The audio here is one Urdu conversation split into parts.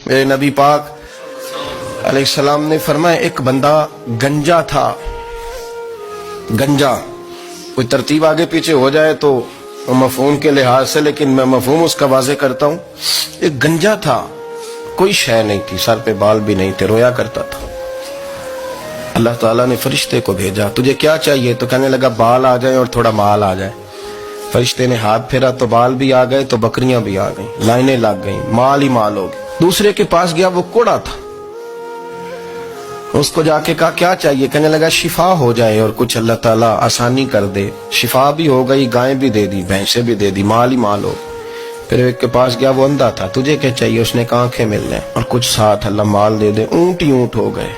میرے نبی پاک علیہ السلام نے فرمایا ایک بندہ گنجا تھا. گنجا کوئی ترتیب آگے پیچھے ہو جائے تو مفہوم کے لحاظ سے، لیکن میں مفہوم اس کا واضح کرتا ہوں. ایک گنجا تھا، کوئی شے نہیں تھی، سر پہ بال بھی نہیں تھے، رویا کرتا تھا. اللہ تعالیٰ نے فرشتے کو بھیجا، تجھے کیا چاہیے؟ تو کہنے لگا بال آ جائیں اور تھوڑا مال آ جائے. فرشتے نے ہاتھ پھیرا تو بال بھی آ گئے، تو بکریاں بھی آ گئیں، لائنیں لگ گئیں، مال ہی مال ہو گئے. دوسرے کے پاس گیا، وہ کوڑا تھا. اس کو جا کے کہا کیا چاہیے؟ کہنے لگا شفا ہو جائے اور کچھ اللہ تعالیٰ آسانی کر دے. شفا بھی ہو گئی، گائیں بھی دے دی، بھینسیں بھی دے دی، مال ہی مال ہو. پھر ایک کے پاس گیا، وہ اندھا تھا، تجھے کیا چاہیے؟ اس نے کہا آنکھیں مل لیں اور کچھ ساتھ اللہ مال دے دے. اونٹ ہی اونٹ ہو گئے.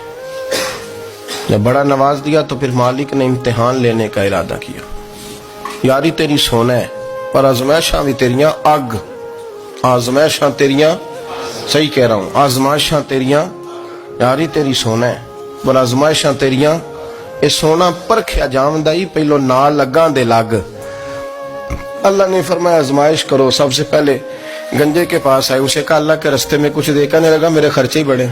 جب بڑا نواز دیا تو پھر مالک نے امتحان لینے کا ارادہ کیا. یاری تیری سونا ہے پر آزمائشاں بھی تیریاں اگ. آزمائشاں تیریاں، صحیح کہہ رہا ہوں، آزمائشاں تیریاں، یاری تیری سونا ہے پر آزمائشاں تیریاں. اے سونا پرکھیا جاوندا ہی پہلو نال لگاں دے لگ. اللہ نے فرمایا آزمائش کرو. سب سے پہلے گنجے کے پاس آئے، اسے کہا اللہ کے رستے میں کچھ دے. کہنے لگا میرے خرچے ہی بڑے.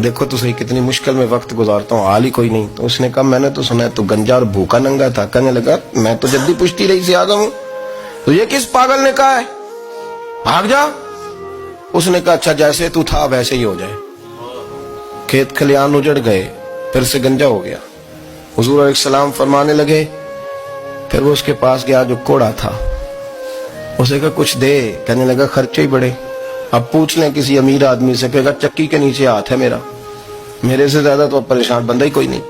دیکھو تو صحیح کتنی مشکل میں وقت گزارتا ہوں، حال ہی کوئی نہیں. تو اس نے کہا میں نے تو سنا ہے تو گنجا اور بھوکا ننگا تھا. کہنے لگا میں تو جدی پشتی رہی سے آ گیا ہوں. تو یہ کس پاگل نے کہا ہے بھاگ جا؟ اس نے کہا اچھا جیسے تو تھا ویسے ہی ہو جائے. کھیت کھلیان اجڑ گئے، پھر سے گنجا ہو گیا. حضور علیہ السلام فرمانے لگے. پھر وہ اس کے پاس گیا جو کوڑا تھا، اسے کہا کچھ دے. کہنے لگا خرچے ہی بڑے. اب پوچھ لیں کسی امیر آدمی سے، کہے گا چکی کے نیچے ہاتھ ہے میرا، میرے سے زیادہ تو پریشان بندہ ہی کوئی نہیں.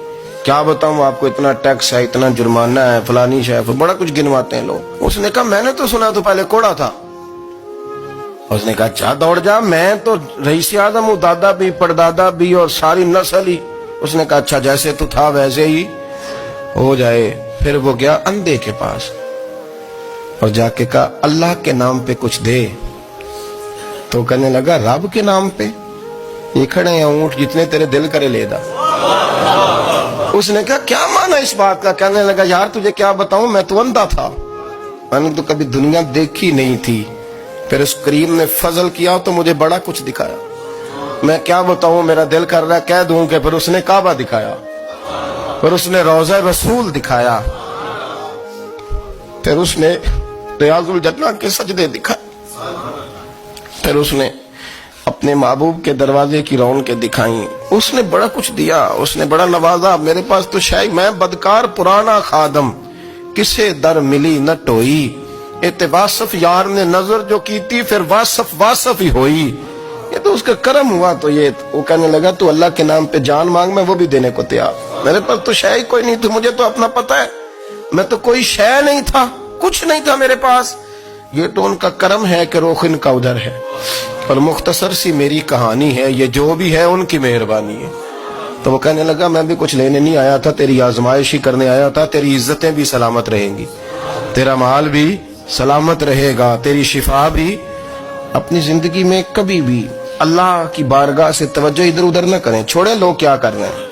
کیا بتاؤں آپ کو، اتنا ٹیکس ہے، اتنا جرمانہ ہے، فلانی شے، بڑا کچھ گنواتے ہیں لوگ. اس نے کہا میں نے تو سنا تو پہلے کوڑا تھا. اس نے کہا اچھا دوڑ جا، میں تو رئیس اعظم ہوں، دادا بھی پردادا بھی اور ساری نسل ہی. اس نے کہا اچھا جیسے تو تھا ویسے ہی ہو جائے. پھر وہ گیا اندھے کے پاس اور جا کے کہا اللہ کے نام پہ کچھ دے. تو کہنے لگا رب کے نام پہ؟ یہ کھڑے ہیں اونٹ، جتنے تیرے دل کرے لے دا. اس نے کہا کیا معنی اس بات کا؟ کہنے لگا یار تجھے کیا بتاؤں، میں تو اندھا تھا، میں نے تو کبھی دنیا دیکھی نہیں تھی. پھر اس کریم نے فضل کیا تو مجھے بڑا کچھ دکھایا. میں کیا بتاؤں، میرا دل کر رہا ہے کہہ دوں کہ پھر اس نے کعبہ دکھایا، پھر اس نے روضہ رسول دکھایا، پھر اس نے ریاض الجنہ کے سجدے دکھائے، پھر اس نے اپنے محبوب کے دروازے کی رونقیں دکھائیں. اس نے بڑا کچھ دیا، اس نے بڑا نوازا. میرے پاس تو شاید میں بدکار پرانا خادم، کسے در ملی نہ ٹوئی. واصف یار نے نظر جو کی تھی پھر واصف ہی ہوئی. یہ تو اس کا کرم ہوا. تو یہ وہ کہنے لگا تو اللہ کے نام پہ جان مانگ، میں وہ بھی دینے کو تیار. میرے پاس تو شے کوئی نہیں تھی، مجھے تو اپنا پتہ ہے، میں تو کوئی شے نہیں تھا، کچھ نہیں تھا میرے پاس. یہ تو ان کا کرم ہے کہ روخ ان کا ادھر ہے. اور مختصر سی میری کہانی ہے، یہ جو بھی ہے ان کی مہربانی ہے. تو وہ کہنے لگا میں بھی کچھ لینے نہیں آیا تھا، تیری آزمائش ہی کرنے آیا تھا. تیری عزتیں بھی سلامت رہیں گی، تیرا مال بھی سلامت رہے گا، تیری شفا بھی. اپنی زندگی میں کبھی بھی اللہ کی بارگاہ سے توجہ ادھر ادھر نہ کریں، چھوڑیں لوگ کیا کر رہے ہیں.